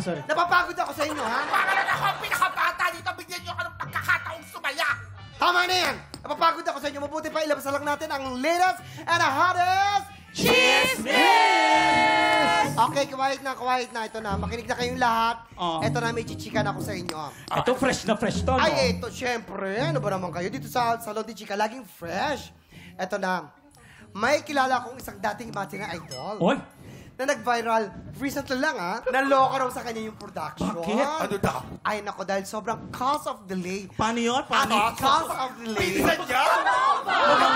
Sorry. Napapagod ako sa inyo, ha? Pangalan ako ang pinakabata dito. Bigyan nyo ako ng pagkakataong sumaya. Tama na yan! Napapagod ako sa inyo. Mabuti pa ilabas lang natin ang latest and the hottest chismis! Okay, quiet na. Ito na. Makinig na kayong lahat. Ito na, may chichikan ako sa inyo. Ito fresh na fresh to, no? Ay, ito, syempre. Ano ba naman kayo? Dito sa Salon de Chica, laging fresh. Ito na. May kilala akong isang dating mati na idol. Oy! Na nag-viral recently lang, ha? Naloka raw sa kanya yung production. Bakit? Ano daw? Ay, nako, dahil sobrang cause of delay. Paano yun? Paano? Cause of delay. Pinsan niya?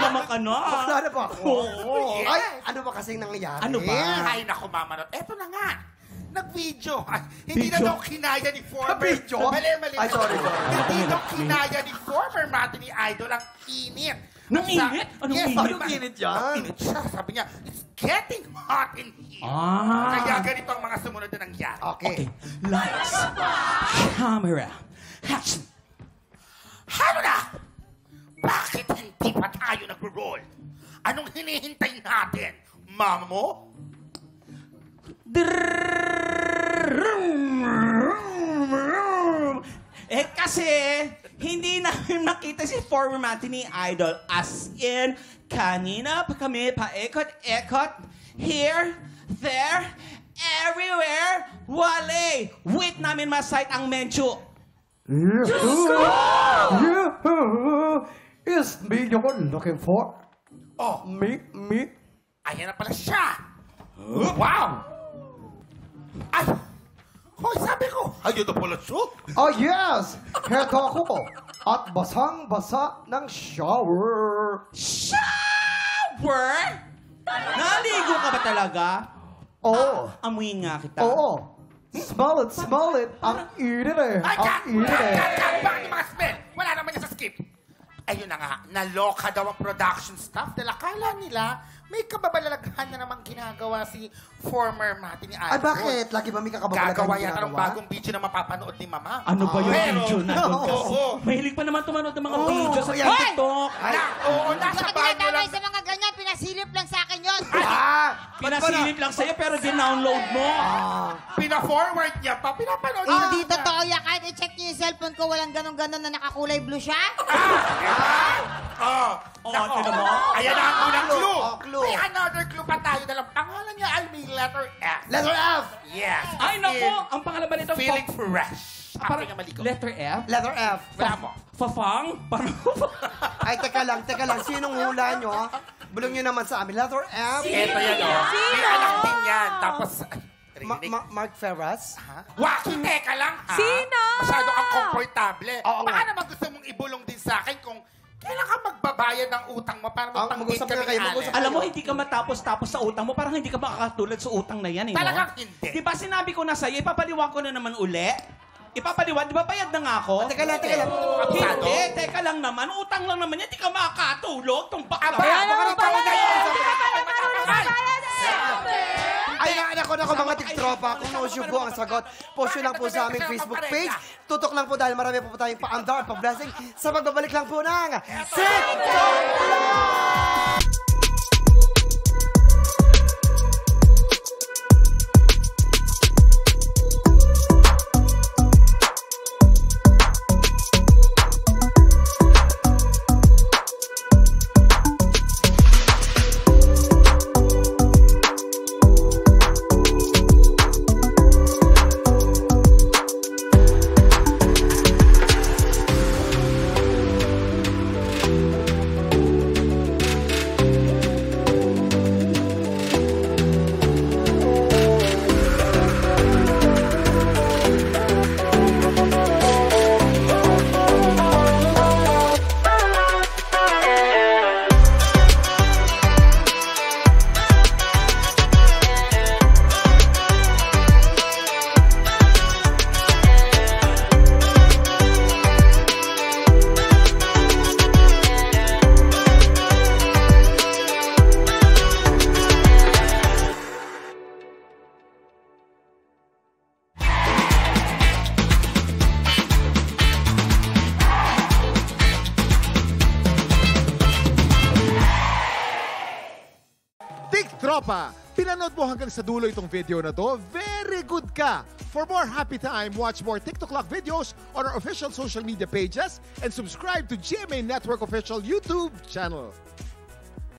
Mamang ka na. Bakla na ba ako? Oo. Ay, ano ba kasing nangyayari? Ano ba? Ay, naku, Mama Not. Eto na nga. Nag-video. Ay, hindi Video? na daw kinaya ni former... Video? Mali. Ay, sorry. Hindi daw kinaya ni former Mati ni Idol ang init. Nung init? Anong yes, init? Anong init yan? Init siya. Sabi niya, it's getting hot in here. Kaya ganito ang mga sumunod na nangyari. Okay. Okay. Lights. Camera. Action. Ano na? Bakit hindi pa tayo nag-roll? Anong hinihintay natin? Mama mo? Eh kasi, hindi namin nakita si former Mati Idol. As in, kanina pa kami paikot-ikot. Here, there, everywhere. Wale! Wait namin masight ang mensyo. Is me you're looking for? Oh, Me? ayan na pala siya. Wow! Ay! Hoy, sabi ko, ayun na pala siya. Oh, yes! Heto ako. At basang-basa ng shower. Shower? Naligo ka ba talaga? Oo. Amuin nga kita. Oo. Smell it. Ang init eh. Ay, Ang init eh. Bakit yung mga smell? Wala naman yan sa script. Ayun na nga, naloka daw ang production staff dahil akala nila may kababalaghan na namang ginagawa si former Mati ni Idol. Ay, bakit? Lagi ba may kakababalagan Gagawa yung yata ng bagong video na mapapanood ni Mama. Ano ba yung Pero- video na doon kasi? Oo. Mahilig pa naman tumanood ng mga Oo, video sa yan. TikTok. Oo, nasa Bakit banyo tinatamay lang. sa mga ganyan? Pinasilip lang sa akin yun. Pinasilip lang sa'yo pero din-download mo. Pina-forward niya pa, pinapanood niya. Hindi totoo yan. Kahit i-check niyo yung cellphone ko, walang ganon-ganon na nakakulay blue siya. Nako. tignan mo. Ayan na ang unang clue. Oh, clue. May another clue pa tayo dalang pangalan niya ay may letter F. Letter F. Yes. Ay, nako! Ang pangalan ba nito? Feeling fresh. Parang Parang maligo. letter F? Letter F. Wala mo. Fafang? Parang... Ay, teka lang. Sinong hula nyo? Bulong nyo naman sa amin. Letter F. Ito yan, oh. May anak din yan. Tapos, rinig. Mark Ferraz. Waki, teka lang, ha? Sino? Masyado kang komportable. Oo Baka nga. naman gusto mong ibulong din sa akin kung kailan ka magbabayad ng utang mo para mag-usap magpanggit na kayo, kami mag-usap. Alam mo, hindi ka matapos-tapos sa utang mo. Parang hindi ka makakatulad sa utang na yan, eh, no? Talagang hindi. Di ba sinabi ko na sa'yo, ipapaliwan ko na naman uli? Ipapaliwan, di ba bayad na nga ako? Teka lang. Abusado. Hindi, teka lang naman. Utang lang naman yan, di ka makakatulog. Itong bakla. Aba, Baka na yun. Ay, Ay, nako mga tiktropa. Kung no-show po ang sagot, post nyo lang po sa aming Facebook page. Tutok lang po dahil marami po tayong pa-andar at pa-blessing sa pagbabalik lang po ng TikTok! Tropa, Pinanood mo hanggang sa dulo itong video na to, very good ka! For more happy time, watch more TikTok Clock videos on our official social media pages and subscribe to GMA Network official YouTube channel.